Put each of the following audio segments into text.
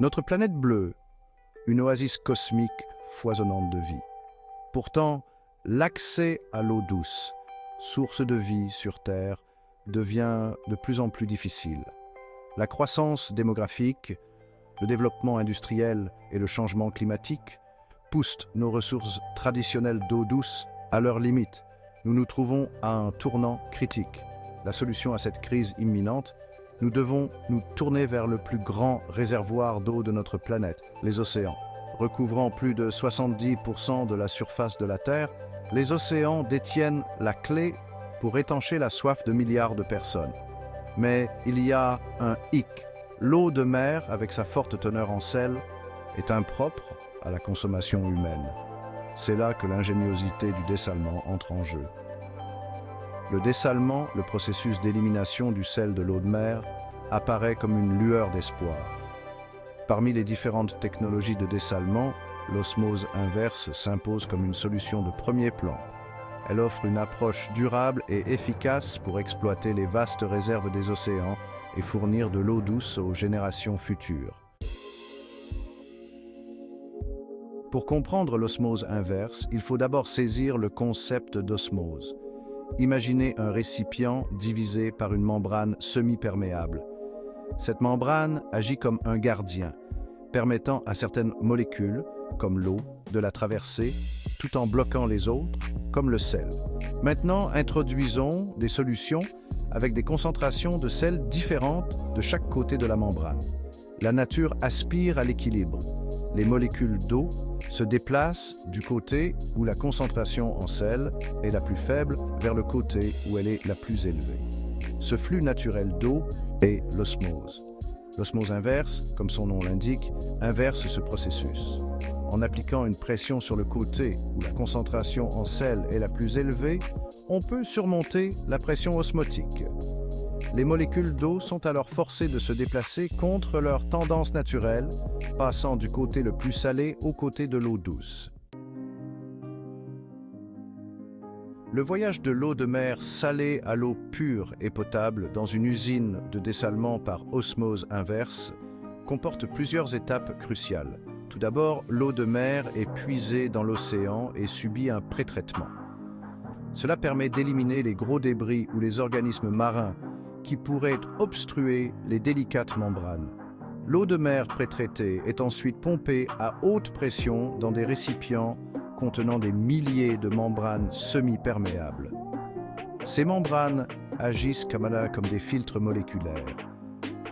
Notre planète bleue, une oasis cosmique foisonnante de vie. Pourtant, l'accès à l'eau douce, source de vie sur Terre, devient de plus en plus difficile. La croissance démographique, le développement industriel et le changement climatique poussent nos ressources traditionnelles d'eau douce à leurs limites. Nous nous trouvons à un tournant critique. La solution à cette crise imminente, nous devons nous tourner vers le plus grand réservoir d'eau de notre planète, les océans. Recouvrant plus de 70% de la surface de la Terre, les océans détiennent la clé pour étancher la soif de milliards de personnes. Mais il y a un hic. L'eau de mer, avec sa forte teneur en sel, est impropre à la consommation humaine. C'est là que l'ingéniosité du dessalement entre en jeu. Le dessalement, le processus d'élimination du sel de l'eau de mer, apparaît comme une lueur d'espoir. Parmi les différentes technologies de dessalement, l'osmose inverse s'impose comme une solution de premier plan. Elle offre une approche durable et efficace pour exploiter les vastes réserves des océans et fournir de l'eau douce aux générations futures. Pour comprendre l'osmose inverse, il faut d'abord saisir le concept d'osmose. Imaginez un récipient divisé par une membrane semi-perméable. Cette membrane agit comme un gardien, permettant à certaines molécules, comme l'eau, de la traverser, tout en bloquant les autres, comme le sel. Maintenant, introduisons des solutions avec des concentrations de sel différentes de chaque côté de la membrane. La nature aspire à l'équilibre. Les molécules d'eau se déplacent du côté où la concentration en sel est la plus faible vers le côté où elle est la plus élevée. Ce flux naturel d'eau est l'osmose. L'osmose inverse, comme son nom l'indique, inverse ce processus. En appliquant une pression sur le côté où la concentration en sel est la plus élevée, on peut surmonter la pression osmotique. Les molécules d'eau sont alors forcées de se déplacer contre leur tendance naturelle, passant du côté le plus salé au côté de l'eau douce. Le voyage de l'eau de mer salée à l'eau pure et potable dans une usine de dessalement par osmose inverse comporte plusieurs étapes cruciales. Tout d'abord, l'eau de mer est puisée dans l'océan et subit un pré-traitement. Cela permet d'éliminer les gros débris ou les organismes marins qui pourraient obstruer les délicates membranes. L'eau de mer pré-traitée est ensuite pompée à haute pression dans des récipients contenant des milliers de membranes semi-perméables. Ces membranes agissent comme des filtres moléculaires,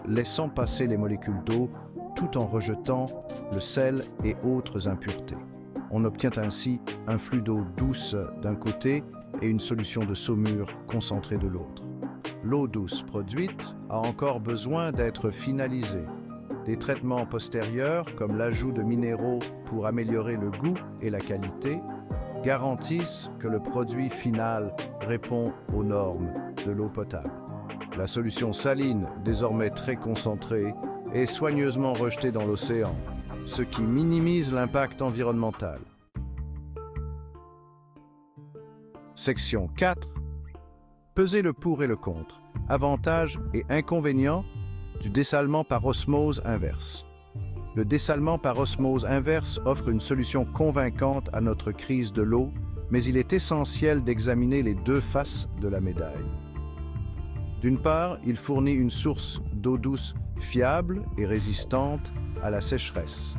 laissant passer les molécules d'eau tout en rejetant le sel et autres impuretés. On obtient ainsi un flux d'eau douce d'un côté et une solution de saumure concentrée de l'autre. L'eau douce produite a encore besoin d'être finalisée. Des traitements postérieurs, comme l'ajout de minéraux pour améliorer le goût et la qualité, garantissent que le produit final répond aux normes de l'eau potable. La solution saline, désormais très concentrée, est soigneusement rejetée dans l'océan, ce qui minimise l'impact environnemental. Section 4. Pesez le pour et le contre. Avantages et inconvénients du dessalement par osmose inverse. Le dessalement par osmose inverse offre une solution convaincante à notre crise de l'eau, mais il est essentiel d'examiner les deux faces de la médaille. D'une part, il fournit une source d'eau douce fiable et résistante à la sécheresse,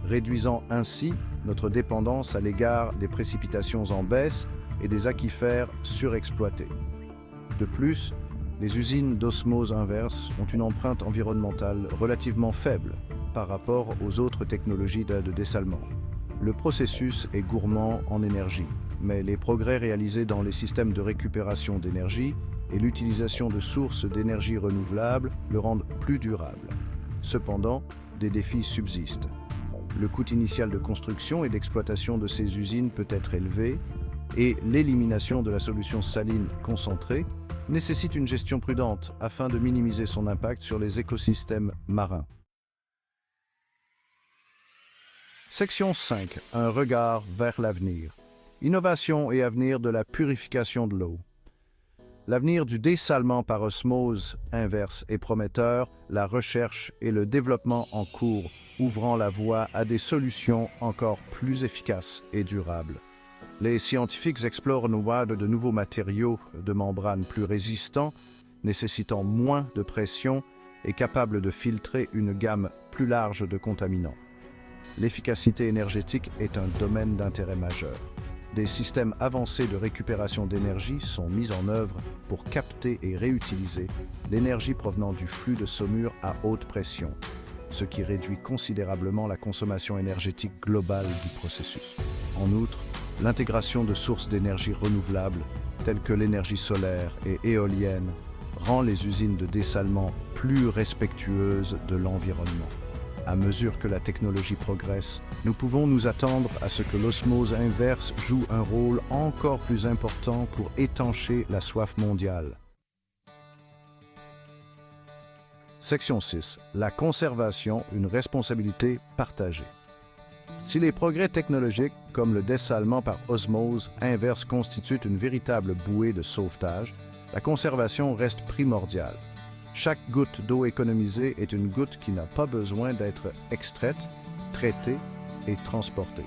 réduisant ainsi notre dépendance à l'égard des précipitations en baisse et des aquifères surexploités. De plus, les usines d'osmose inverse ont une empreinte environnementale relativement faible par rapport aux autres technologies de dessalement. Le processus est gourmand en énergie, mais les progrès réalisés dans les systèmes de récupération d'énergie et l'utilisation de sources d'énergie renouvelables le rendent plus durable. Cependant, des défis subsistent. Le coût initial de construction et d'exploitation de ces usines peut être élevé, et l'élimination de la solution saline concentrée nécessite une gestion prudente afin de minimiser son impact sur les écosystèmes marins. Section 5. Un regard vers l'avenir. Innovation et avenir de la purification de l'eau. L'avenir du dessalement par osmose inverse est prometteur. La recherche et le développement en cours ouvrant la voie à des solutions encore plus efficaces et durables. Les scientifiques explorent nos voies de nouveaux matériaux de membrane plus résistants, nécessitant moins de pression et capables de filtrer une gamme plus large de contaminants. L'efficacité énergétique est un domaine d'intérêt majeur. Des systèmes avancés de récupération d'énergie sont mis en œuvre pour capter et réutiliser l'énergie provenant du flux de saumure à haute pression, ce qui réduit considérablement la consommation énergétique globale du processus. En outre, l'intégration de sources d'énergie renouvelables, telles que l'énergie solaire et éolienne, rend les usines de dessalement plus respectueuses de l'environnement. À mesure que la technologie progresse, nous pouvons nous attendre à ce que l'osmose inverse joue un rôle encore plus important pour étancher la soif mondiale. Section 6. La conservation, une responsabilité partagée. Si les progrès technologiques, comme le dessalement par osmose inverse, constituent une véritable bouée de sauvetage, la conservation reste primordiale. Chaque goutte d'eau économisée est une goutte qui n'a pas besoin d'être extraite, traitée et transportée.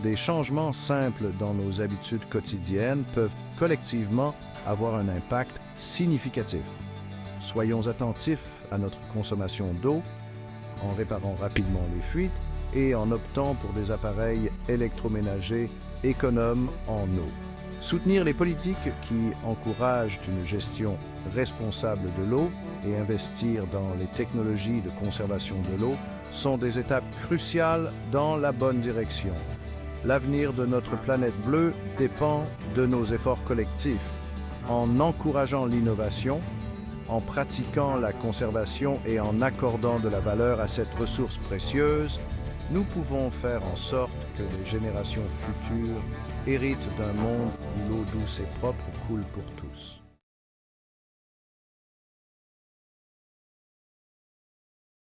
Des changements simples dans nos habitudes quotidiennes peuvent collectivement avoir un impact significatif. Soyons attentifs à notre consommation d'eau, en réparant rapidement les fuites et en optant pour des appareils électroménagers économes en eau. Soutenir les politiques qui encouragent une gestion responsable de l'eau et investir dans les technologies de conservation de l'eau sont des étapes cruciales dans la bonne direction. L'avenir de notre planète bleue dépend de nos efforts collectifs. En encourageant l'innovation, en pratiquant la conservation et en accordant de la valeur à cette ressource précieuse, nous pouvons faire en sorte que les générations futures héritent d'un monde où l'eau douce et propre coule pour tous.